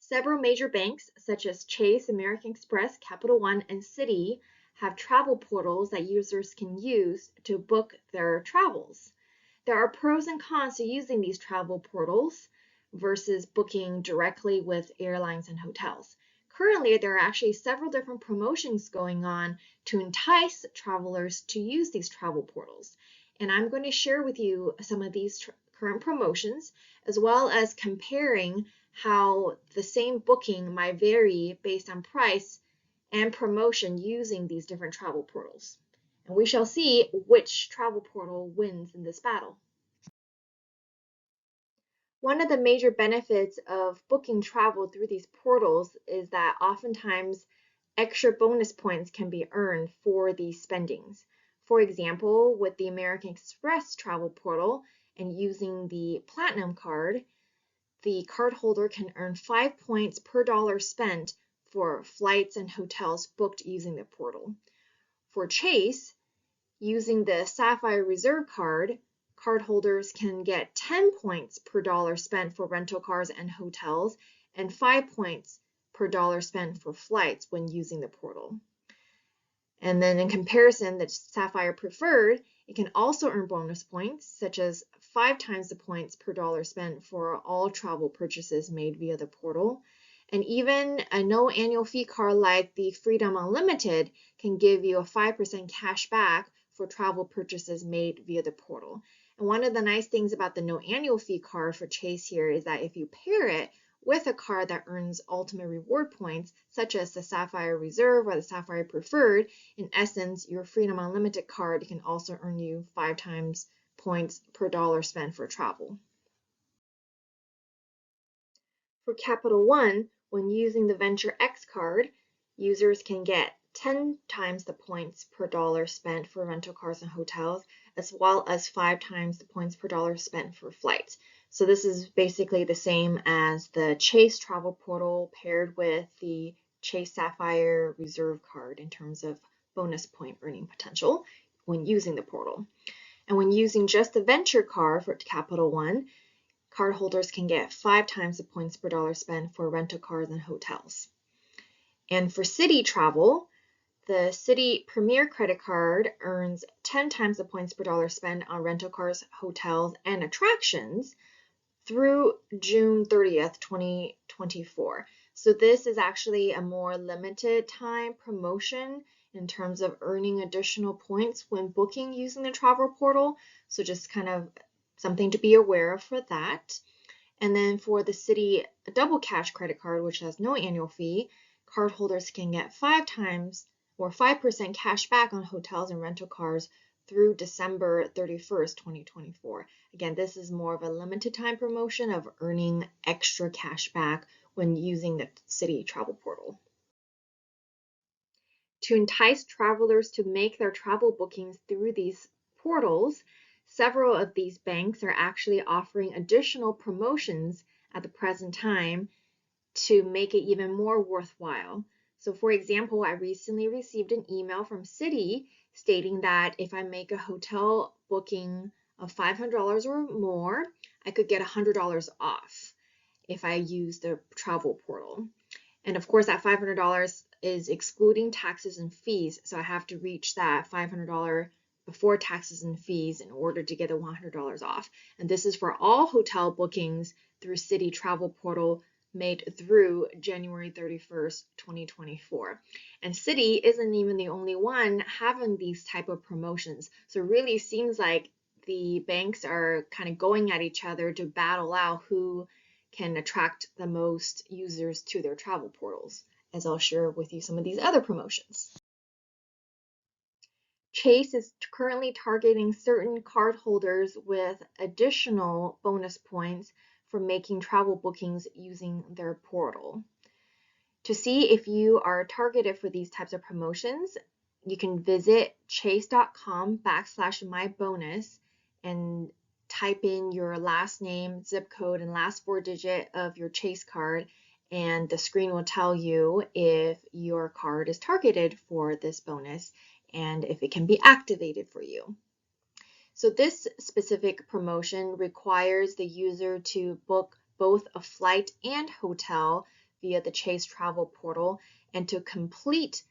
Several major banks, such as Chase, American Express, Capital One, and Citi, have travel portals that users can use to book their travels. There are pros and cons to using these travel portals versus booking directly with airlines and hotels. Currently, there are actually several different promotions going on to entice travelers to use these travel portals. And I'm going to share with you some of these current promotions, as well as comparing how the same booking might vary based on price and promotion using these different travel portals. And we shall see which travel portal wins in this battle. One of the major benefits of booking travel through these portals is that oftentimes extra bonus points can be earned for these spendings. For example, with the American Express travel portal and using the Platinum card, the cardholder can earn 5 points per dollar spent for flights and hotels booked using the portal. For Chase, using the Sapphire Reserve card, cardholders can get 10 points per dollar spent for rental cars and hotels and 5 points per dollar spent for flights when using the portal. And then in comparison, the Sapphire Preferred, it can also earn bonus points, such as 5 times the points per dollar spent for all travel purchases made via the portal. And even a no annual fee card like the Freedom Unlimited can give you a 5% cash back for travel purchases made via the portal. And one of the nice things about the no annual fee card for Chase here is that if you pair it with a card that earns ultimate reward points, such as the Sapphire Reserve or the Sapphire Preferred, in essence, your Freedom Unlimited card can also earn you 5 times points per dollar spent for travel. For Capital One, when using the Venture X card, users can get 10 times the points per dollar spent for rental cars and hotels, as well as 5 times the points per dollar spent for flights. So this is basically the same as the Chase travel portal paired with the Chase Sapphire Reserve card in terms of bonus point earning potential when using the portal. And when using just the Venture card for Capital One, cardholders can get 5 times the points per dollar spent for rental cars and hotels. And for Citi travel, the Citi Premier credit card earns 10 times the points per dollar spent on rental cars, hotels, and attractions through June 30th, 2024. So this is actually a more limited time promotion in terms of earning additional points when booking using the travel portal. So just kind of something to be aware of for that. And then for the Citi Double Cash credit card, which has no annual fee, cardholders can get 5 times or 5% cash back on hotels and rental cars through December 31st, 2024. Again, this is more of a limited time promotion of earning extra cash back when using the Citi travel portal. To entice travelers to make their travel bookings through these portals, several of these banks are actually offering additional promotions at the present time to make it even more worthwhile. So for example, I recently received an email from Citi stating that if I make a hotel booking of $500 or more, I could get $100 off if I use the travel portal. And of course, that $500 is excluding taxes and fees, so I have to reach that $500 before taxes and fees in order to get the $100 off. And this is for all hotel bookings through Citi travel portal made through January 31st, 2024. And Citi isn't even the only one having these type of promotions. So it really seems like the banks are kind of going at each other to battle out who can attract the most users to their travel portals, as I'll share with you some of these other promotions. Chase is currently targeting certain cardholders with additional bonus points for making travel bookings using their portal. To see if you are targeted for these types of promotions, you can visit chase.com/mybonus and type in your last name, zip code, and last 4 digit of your Chase card, and the screen will tell you if your card is targeted for this bonus and if it can be activated for you. So this specific promotion requires the user to book both a flight and hotel via the Chase travel portal and to complete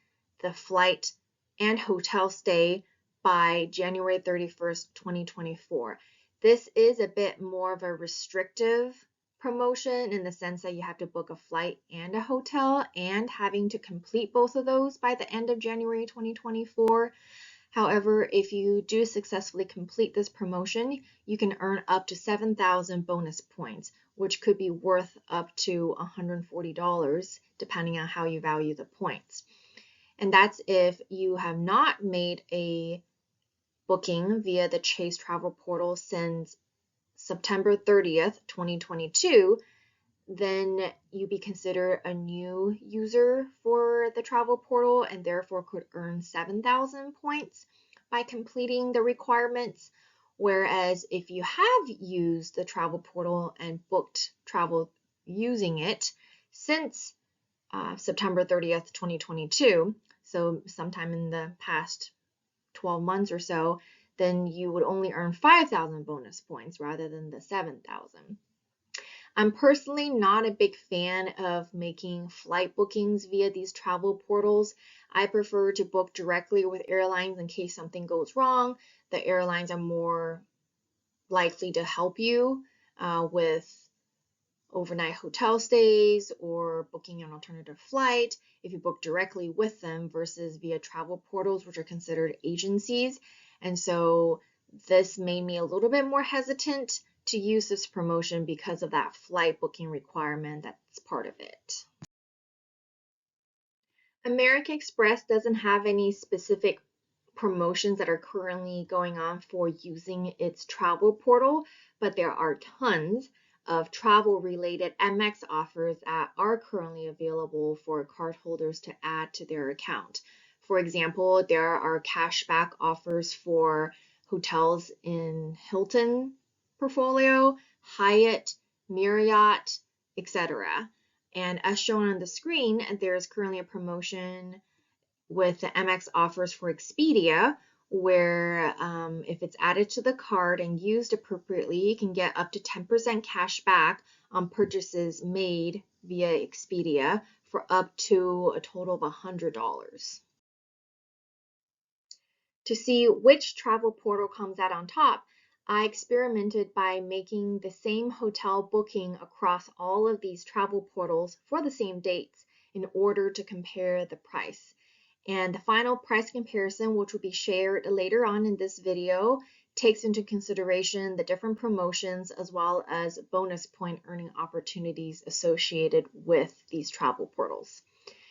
the flight and hotel stay by January 31st, 2024. This is a bit more of a restrictive promotion in the sense that you have to book a flight and a hotel and having to complete both of those by the end of January 2024. However, if you do successfully complete this promotion, you can earn up to 7,000 bonus points, which could be worth up to $140 depending on how you value the points. And that's if you have not made a booking via the Chase travel portal since September 30th, 2022, then you be considered a new user for the travel portal and therefore could earn 7,000 points by completing the requirements. Whereas if you have used the travel portal and booked travel using it since September 30th, 2022, so sometime in the past 12 months or so, then you would only earn 5,000 bonus points rather than the 7,000. I'm personally not a big fan of making flight bookings via these travel portals. I prefer to book directly with airlines in case something goes wrong. The airlines are more likely to help you with overnight hotel stays or booking an alternative flight if you book directly with them versus via travel portals, which are considered agencies. And so this made me a little bit more hesitant to use this promotion because of that flight booking requirement that's part of it. American Express doesn't have any specific promotions that are currently going on for using its travel portal, but there are tons of travel related MX offers that are currently available for cardholders to add to their account. For example, there are cashback offers for hotels in Hilton portfolio, Hyatt, Marriott, etc. And as shown on the screen, there's currently a promotion with the MX offers for Expedia, where if it's added to the card and used appropriately, you can get up to 10% cash back on purchases made via Expedia for up to a total of $100. To see which travel portal comes out on top, I experimented by making the same hotel booking across all of these travel portals for the same dates in order to compare the price. And the final price comparison, which will be shared later on in this video, takes into consideration the different promotions as well as bonus point earning opportunities associated with these travel portals.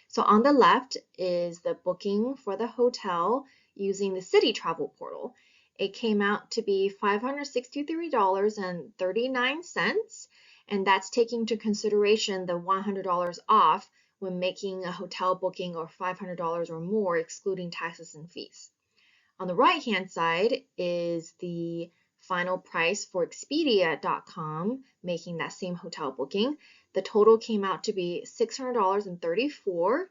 So on the left is the booking for the hotel using the Citi travel portal. It came out to be $563.39, and that's taking into consideration the $100 off when making a hotel booking or $500 or more, excluding taxes and fees. On the right-hand side is the final price for Expedia.com, making that same hotel booking. The total came out to be $600.34.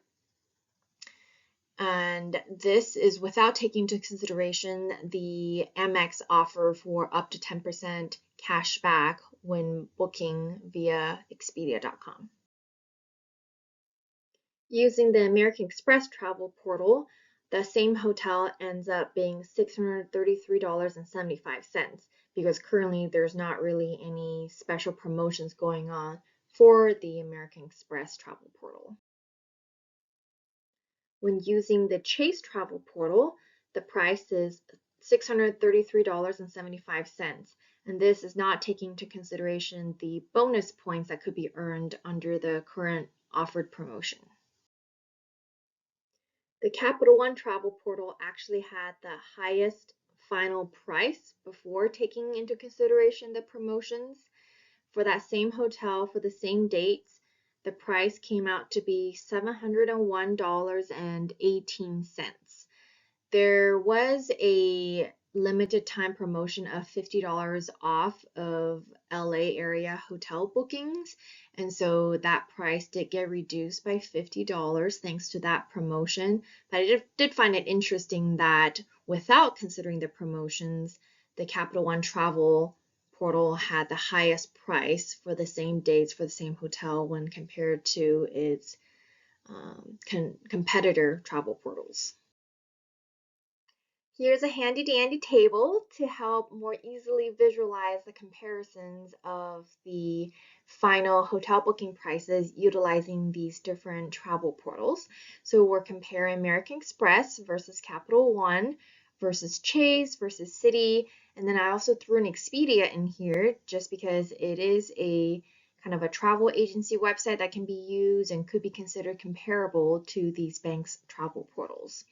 And this is without taking into consideration the MX offer for up to 10% cash back when booking via Expedia.com. Using the American Express travel portal, the same hotel ends up being $633.75 because currently there's not really any special promotions going on for the American Express travel portal. When using the Chase travel portal, the price is $633.75, and this is not taking into consideration the bonus points that could be earned under the current offered promotion. The Capital One travel portal actually had the highest final price before taking into consideration the promotions. For that same hotel for the same dates, the price came out to be $701.18. There was a limited time promotion of $50 off of LA area hotel bookings, and so that price did get reduced by $50 thanks to that promotion. But I did find it interesting that without considering the promotions, the Capital One travel portal had the highest price for the same dates for the same hotel when compared to its competitor travel portals. Here's a handy dandy table to help more easily visualize the comparisons of the final hotel booking prices utilizing these different travel portals. So we're comparing American Express versus Capital One versus Chase versus Citi, and then I also threw an Expedia in here just because it is a kind of a travel agency website that can be used and could be considered comparable to these banks' travel portals.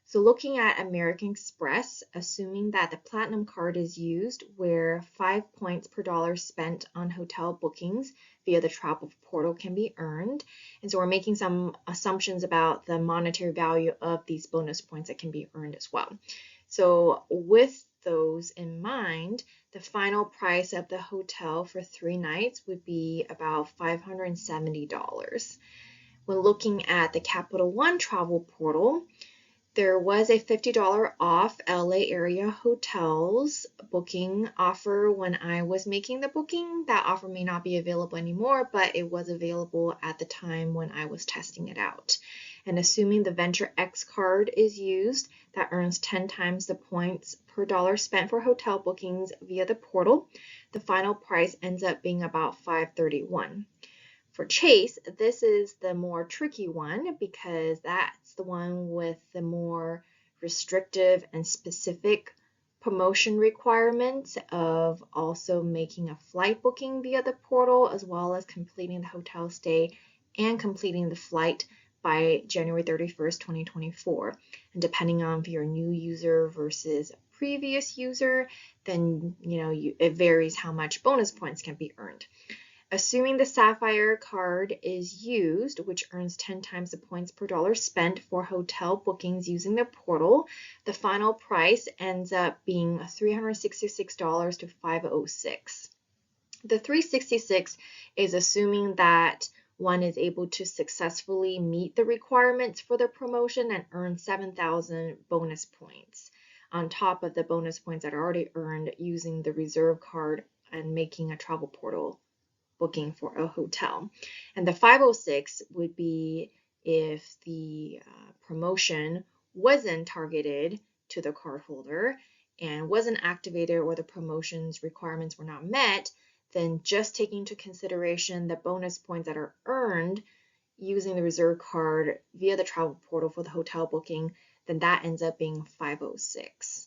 So looking at American Express, assuming that the Platinum card is used where 5 points per dollar spent on hotel bookings via the travel portal can be earned. And so we're making some assumptions about the monetary value of these bonus points that can be earned as well. So with those in mind, the final price of the hotel for 3 nights would be about $570. When looking at the Capital One travel portal, there was a $50 off LA area hotels booking offer when I was making the booking. That offer may not be available anymore, but it was available at the time when I was testing it out. And assuming the Venture X card is used, that earns 10 times the points per dollar spent for hotel bookings via the portal, the final price ends up being about $531. For Chase, this is the more tricky one because that's the one with the more restrictive and specific promotion requirements of also making a flight booking via the portal as well as completing the hotel stay and completing the flight by January 31st, 2024. And depending on if you're a new user versus a previous user, then it varies how much bonus points can be earned. Assuming the Sapphire card is used, which earns 10 times the points per dollar spent for hotel bookings using the portal, the final price ends up being $366 to $506. The $366 is assuming that one is able to successfully meet the requirements for the promotion and earn 7,000 bonus points on top of the bonus points that are already earned using the reserve card and making a travel portal booking for a hotel. And the 506 would be if the promotion wasn't targeted to the cardholder and wasn't activated or the promotion's requirements were not met, then just taking into consideration the bonus points that are earned using the reserve card via the travel portal for the hotel booking, then that ends up being 506.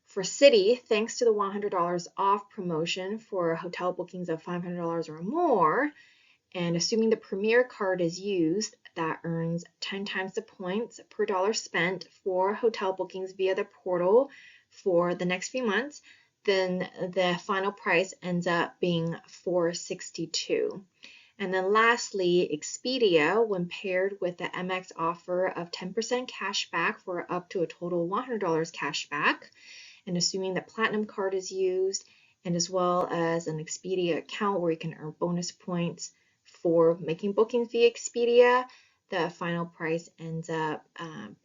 For Citi, thanks to the $100 off promotion for hotel bookings of $500 or more, and assuming the Premier card is used, that earns 10 times the points per dollar spent for hotel bookings via the portal for the next few months, then the final price ends up being $462. And then lastly, Expedia, when paired with the MX offer of 10% cash back for up to a total $100 cash back, and assuming that Platinum card is used, and as well as an Expedia account where you can earn bonus points for making bookings via Expedia, the final price ends up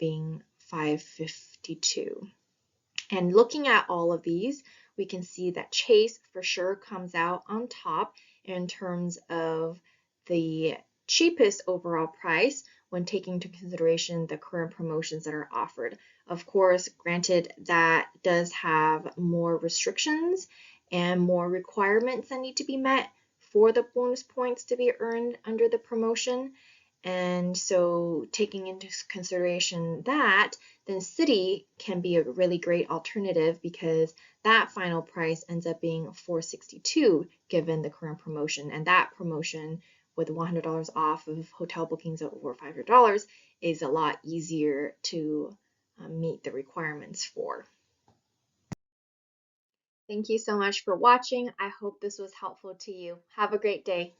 being $552. And looking at all of these, we can see that Chase for sure comes out on top in terms of the cheapest overall price when taking into consideration the current promotions that are offered. Of course, granted that does have more restrictions and more requirements that need to be met for the bonus points to be earned under the promotion. And so taking into consideration that, then Citi can be a really great alternative because that final price ends up being $462 given the current promotion. And that promotion with $100 off of hotel bookings of over $500 is a lot easier to meet the requirements for. Thank you so much for watching. I hope this was helpful to you. Have a great day.